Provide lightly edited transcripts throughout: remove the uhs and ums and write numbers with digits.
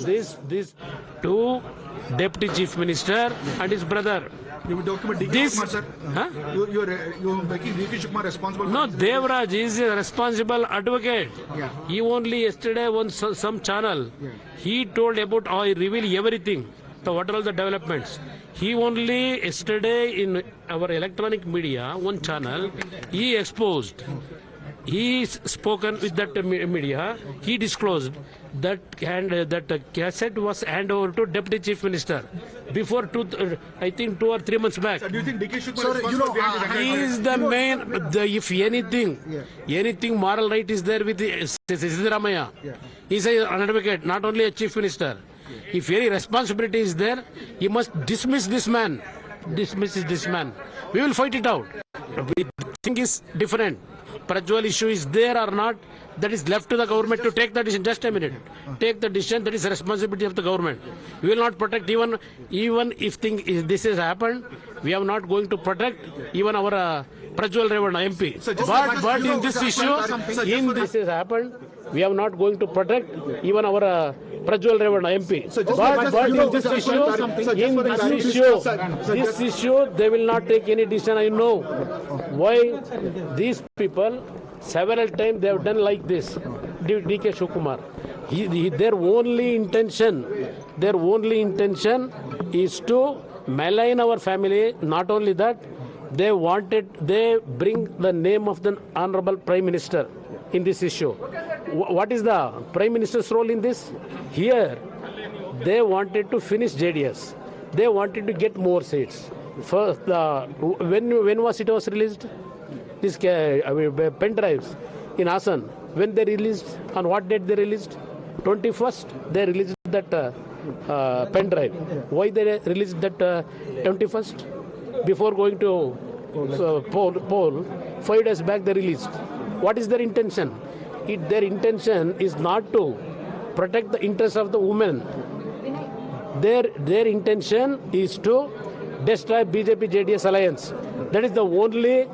This two deputy chief minister and his brother. You were talking about DK This- Shukmar, sir. Huh? You're making DK Shukmar responsible. No, Devraj is a responsible advocate. Yeah. He only yesterday on some channel, Yeah. he told about I reveal everything. So what are all the developments? He only yesterday in our electronic media, one channel, he exposed. He spoken with that media. He disclosed that that cassette was handed over to deputy chief minister before I think 2 or 3 months back. Do you think DK Shukmar Sir, is responsible behind this He entire is the main. If anything moral right is there with Siddaramaiah. Yeah. He is an advocate, not only a chief minister. If any responsibility is there, he must dismiss this man. Dismiss this man. We will fight it out. The thing is different. Prajwal issue is there or not, that is left to the government to take the decision. Just a minute. Take the decision. That is the responsibility of the government. We will not protect even if this has happened. We are not going to protect even our Prajwal Revanna MP. But in this issue, this has happened. We are not going to protect even our Prajwal Revanna MP. But in this issue, they will not take any decision. I know why these people several times they have done like this. DK Shukmar. Their only intention is to malign our family. Not only that, they bring the name of the Honorable Prime Minister in this issue. What is the Prime Minister's role in this? Here, they wanted to finish JDS. They wanted to get more seats. First, when was released? This pen drives in Hassan. When they released, on what date they released? 21st, they released that pen drive. Why they released that 21st? Before going to poll, 5 days back they released. What is their intention? Their intention is not to protect the interests of the women. Their intention is to destroy BJP JDS alliance. That is the only.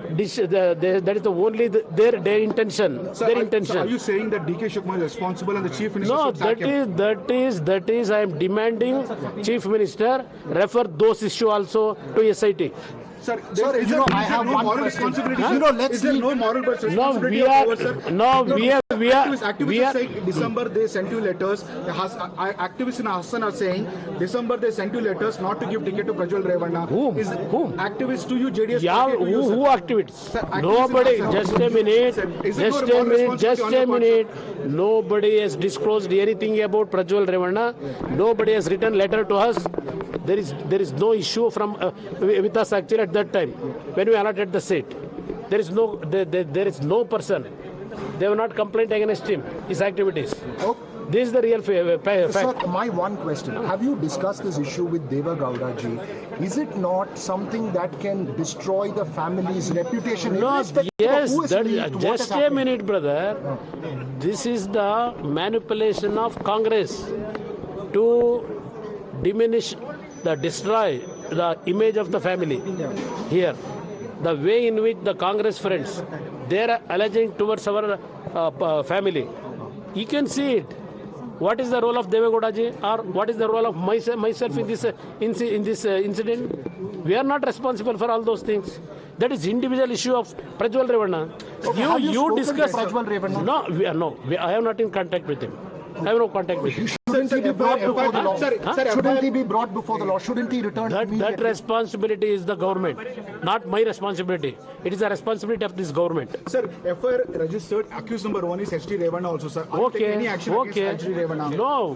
That is the only their intention. Sir, their intention. So are you saying that DK Shukmar is responsible and the chief minister No, should sack him? that is. I am demanding Chief Minister refer those issue also to SIT. Sir, Sir, is there I have no one moral question. responsibility? Let's Is there leave- no moral No, responsibility we of are. ours, sir? No, we are. Activists are saying December they sent you letters. Activists in Hassan are saying December they sent you letters not to give ticket to Prajwal Revanna. Whom? Activists to you, JDS Yeah, party to you, sir. who activists? Sir, activists Nobody. in Assam. Just a minute. Sir, is it Just not a moral minute. responsibility Just on a your part, minute. Nobody has disclosed anything about Prajwal Revanna. Nobody has written letter to us. There is no issue from with us actually at that time when we allotted the seat. There is no person. They have not complained against him, his activities. Oh, This is the real fact. sir, my one question. Have you discussed this issue with Deva Gowda ji? Is it not something that can destroy the family's reputation? No, irrespective of yes, who is that, leaked, what just has a happened? minute, brother. This is the manipulation of Congress to destroy the image of the family here. The way in which the Congress friends, they are alleging towards our family. You can see it. What is the role of Deva Gowda ji, or what is the role of myself in this incident? We are not responsible for all those things. That is individual issue of Prajwal Revanna. have you spoken to discuss Prajwal Revanna? No, I am not in contact with him. I have no contact with him. Shouldn't he be brought before the law? Sir, Shouldn't he be brought before the law? Shouldn't he return That immediately? responsibility is the government, not my responsibility. It is the responsibility of this government. Sir, FIR registered, accused number 1 is HT Revanna also, sir. Are you taking any action against HT Revanna? No,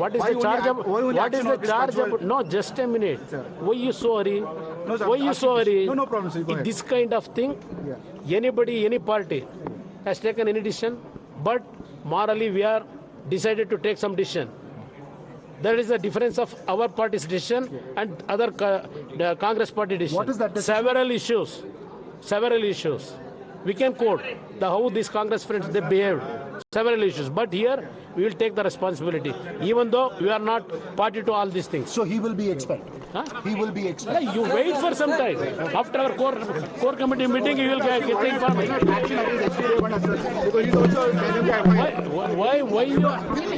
what is Why the only charge? why only What is action the on this charge? Prajwal? No, just a minute. Sir. Why you so hurry? No, sir, Why I'm you so asking- hurry? No problem, sir. Go ahead. This kind of thing, anybody, any party has taken any decision, but morally we are decided to take some decision. That is the difference of our party's decision and other the Congress party decision. What is that decision? Several issues. We can quote how these Congress friends they behaved. Several issues. But here we will take the responsibility, even though we are not party to all these things. So he will be expelled. Huh? He will be expelled. You wait for some time. After our core committee meeting, you will get the information. Action against HP Revana, sir, because he's also telling the FIR.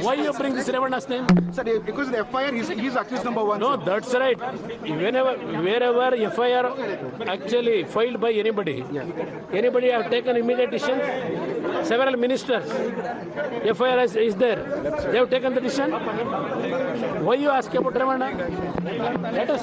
Why you bring this Revana's name? Sir, because the FIR, he's accused number one. No, that's right. Wherever FIR actually filed by anybody have taken immediate decision. Several ministers, FIR is there. They have taken the decision. Why you ask about Revana? Let us.